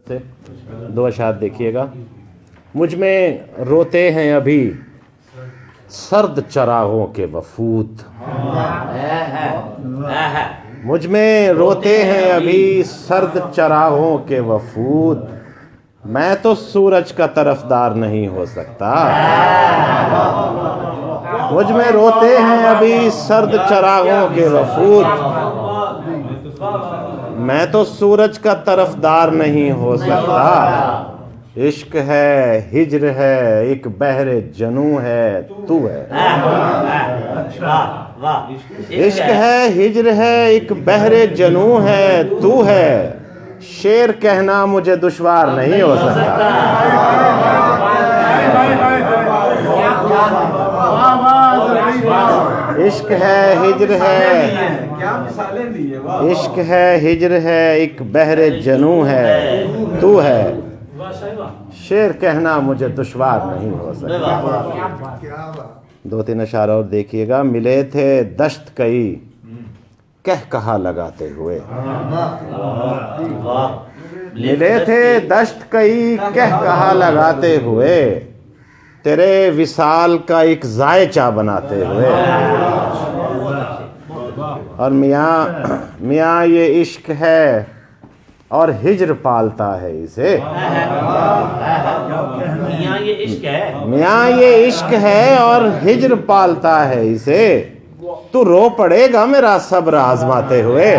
سے دو اشعار دیکھیے گا۔ مجھ میں روتے ہیں ابھی سرد چراغوں کے وفود، مجھ میں روتے ہیں ابھی سرد چراغوں کے وفود، میں تو سورج کا طرفدار نہیں ہو سکتا۔ مجھ میں روتے ہیں ابھی سرد چراغوں کے وفود، میں تو سورج کا طرفدار نہیں ہو سکتا۔ عشق ہے ہجر ہے ایک بحر جنوں ہے تو ہے، عشق ہے ہجر ہے ایک بحر جنوں ہے تو ہے، شعر کہنا مجھے دشوار نہیں ہو سکتا۔ عشق ہے ہجر ہے، عشق ہے ہجر ہے ایک بحر جنوں ہے تو ہے، شعر کہنا مجھے دشوار نہیں ہو سکتا۔ دو تین اشعار اور دیکھیے گا۔ ملے تھے دشت کئی کہہ کہا لگاتے ہوئے، ملے تھے دشت کئی کہہ کہا لگاتے ہوئے، تیرے وصال کا ایک ذائچہ بناتے ہوئے، اور میاں یہ عشق ہے اور ہجر پالتا ہے اسے، میاں یہ عشق ہے اور ہجر پالتا ہے اسے، تو رو پڑے گا میرا صبر آزماتے ہوئے،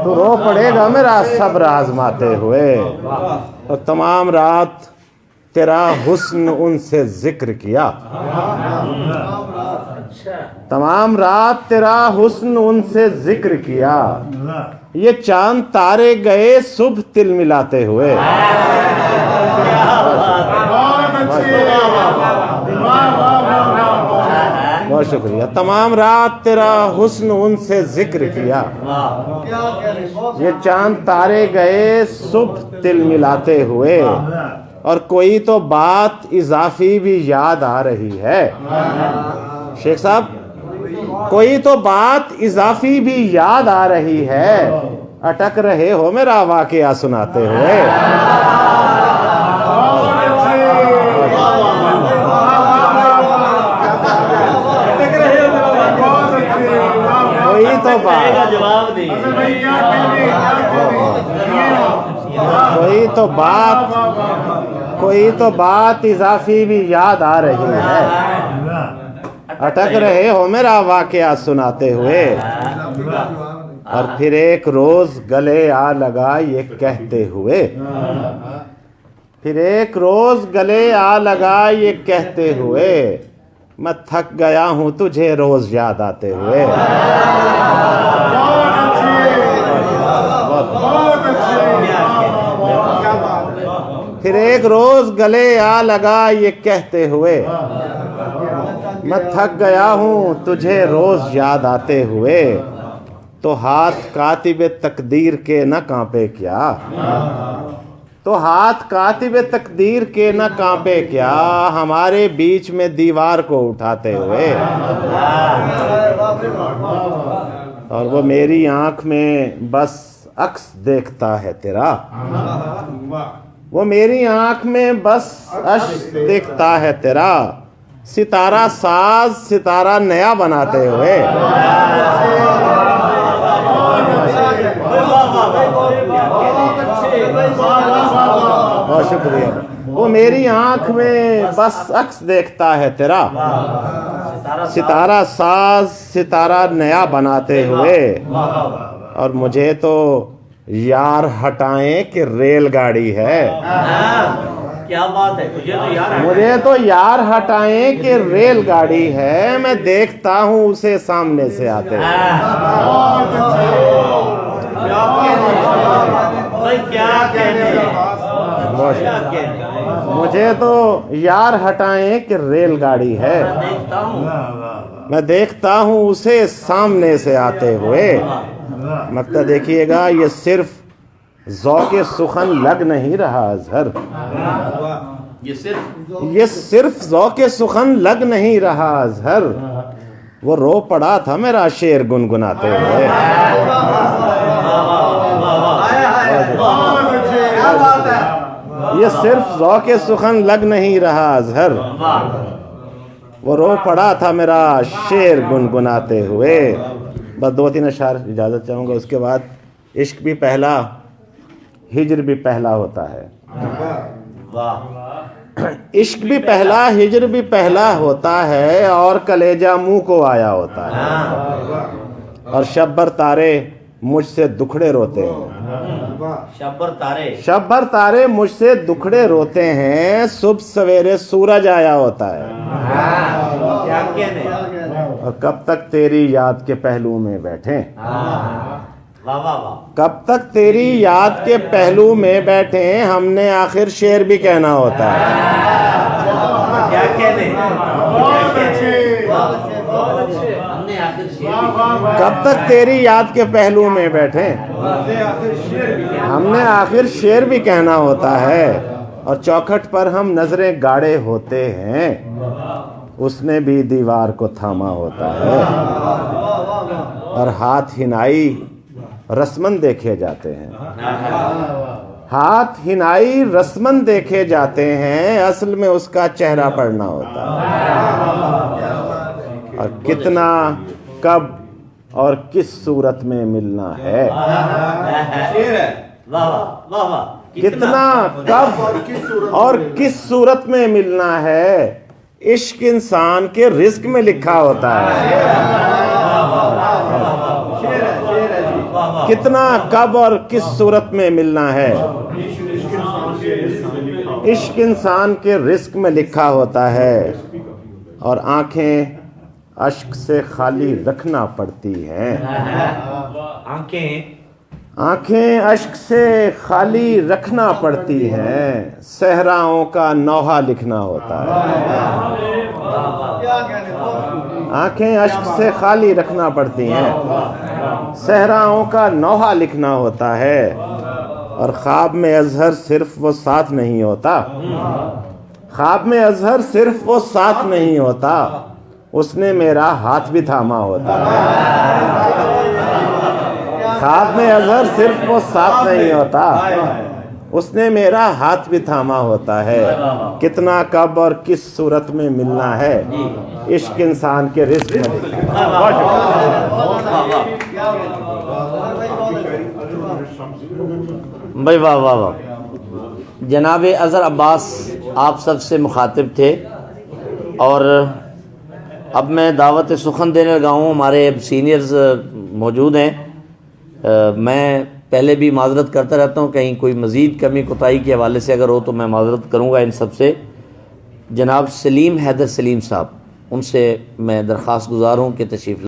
تو رو پڑے گا میرا صبر آزماتے ہوئے۔ اور تمام رات تیرا حسن ان سے ذکر کیا، تمام رات تیرا حسن ان سے ذکر کیا، یہ چاند تارے گئے صبح تل ملاتے ہوئے۔ بہت شکریہ۔ تمام رات تیرا حسن ان سے ذکر کیا، یہ چاند تارے گئے صبح تل ملاتے ہوئے، اور کوئی تو بات اضافی بھی یاد آ رہی ہے۔ شیخ صاحب، کوئی تو بات اضافی بھی یاد آ رہی ہے، اٹک رہے ہو میرا واقعہ سناتے ہوئے۔ کوئی تو بات اضافی بھی یاد آ رہی ہے، اٹک رہے ہو میرا واقعہ سناتے ہوئے۔ اور پھر ایک روز گلے آ لگا یہ کہتے ہوئے، پھر ایک روز گلے آ لگا یہ کہتے ہوئے، میں تھک گیا ہوں تجھے روز یاد آتے ہوئے۔ پھر ایک روز گلے آ لگا یہ کہتے ہوئے، میں تھک گیا ہوں تجھے روز یاد آتے ہوئے، تو ہاتھ کاتب تقدیر کے نہ کانپے کیا، تو ہاتھ کاتب تقدیر کے نہ کانپے کیا، ہمارے بیچ میں دیوار کو اٹھاتے ہوئے۔ اور وہ میری آنکھ میں بس عکس دیکھتا ہے تیرا، وہ میری آنکھ میں بس عکس دیکھتا ہے تیرا، ستارہ ساز ستارہ نیا بناتے ہوئے۔ بہت شکریہ۔ وہ میری آنکھ میں بس عکس دیکھتا ہے تیرا، ستارہ ساز ستارہ نیا بناتے ہوئے، اور مجھے تو یار ہٹائیں کہ ریل گاڑی ہے، کیا بات ہے، مجھے تو یار ہٹائیں کہ ریل گاڑی ہے، میں دیکھتا ہوں اسے سامنے سے آتے ہوئے۔ مجھے تو یار ہٹائیں کہ ریل گاڑی ہے، میں دیکھتا ہوں اسے سامنے سے آتے ہوئے۔ مقطع دیکھیے گا۔ یہ صرف ذوق سخن لگ نہیں رہا اظہر، یہ صرف ذوق سخن لگ نہیں رہا اظہر، وہ رو پڑا تھا میرا شعر گنگناتے ہوئے۔ صرف ذوق سخن لگ نہیں رہا اظہر، وہ رو پڑا تھا میرا شعر گنگناتے ہوئے۔ بس 2-3 اشعار اجازت چاہوں گا، اس کے بعد عشق بھی پہلا ہجر بھی پہلا ہوتا ہے۔ عشق بھی پہلا ہجر بھی پہلا ہوتا ہے، اور کلیجہ منہ کو آیا ہوتا ہے، اور شبر تارے مجھ سے دکھڑے روتے ہیں، شب بھر تارے مجھ سے دکھڑے روتے ہیں، صبح سویرے سورج آیا ہوتا ہے، اور کب تک تیری یاد کے پہلو میں بیٹھیں، کب تک تیری یاد کے پہلو میں بیٹھیں، ہم نے آخر شعر بھی کہنا ہوتا ہے۔ کب تک تیری یاد کے پہلو میں بیٹھیں، ہم نے آخر شعر بھی کہنا ہوتا ہے، اور چوکھٹ پر ہم نظریں گاڑے ہوتے ہیں، اس نے بھی دیوار کو تھاما ہوتا ہے، اور ہاتھ ہنائی رسمن دیکھے جاتے ہیں، ہاتھ ہنائی رسمن دیکھے جاتے ہیں، اصل میں اس کا چہرہ پڑھنا ہوتا ہے، اور کتنا کب اور کس صورت میں ملنا ہے، کتنا کب اور کس صورت میں ملنا ہے، عشق انسان کے رزق میں لکھا ہوتا ہے، کتنا کب اور کس صورت میں ملنا ہے، عشق انسان کے رزق میں لکھا ہوتا ہے، اور آنکھیں اشک سے خالی رکھنا پڑتی ہیں، آنکھیں اشک سے خالی رکھنا پڑتی ہیں، صحراؤں کا نوحہ لکھنا ہوتا ہے، آنکھیں اشک سے خالی رکھنا پڑتی ہیں، صحراؤں کا نوحہ لکھنا ہوتا ہے، اور خواب میں اظہر صرف وہ ساتھ نہیں ہوتا، خواب میں اظہر صرف وہ ساتھ نہیں ہوتا، اس نے میرا ہاتھ بھی تھاما ہوتا ہے، خواب میں اظہر صرف وہ ساتھ نہیں ہوتا، اس نے میرا ہاتھ بھی تھاما ہوتا ہے، کتنا کب اور کس صورت میں ملنا ہے، عشق انسان کے رزق میں لکھا ہے۔ بھائی واہ واہ واہ، جناب اظہر عباس آپ سب سے مخاطب تھے، اور اب میں دعوت سخن دینے لگا ہوں، ہمارے سینئرز موجود ہیں، میں پہلے بھی معذرت کرتا رہتا ہوں، کہیں کوئی مزید کمی کوتاہی کے حوالے سے اگر ہو تو میں معذرت کروں گا ان سب سے۔ جناب سلیم حیدر سلیم صاحب، ان سے میں درخواست گزار ہوں کہ تشریف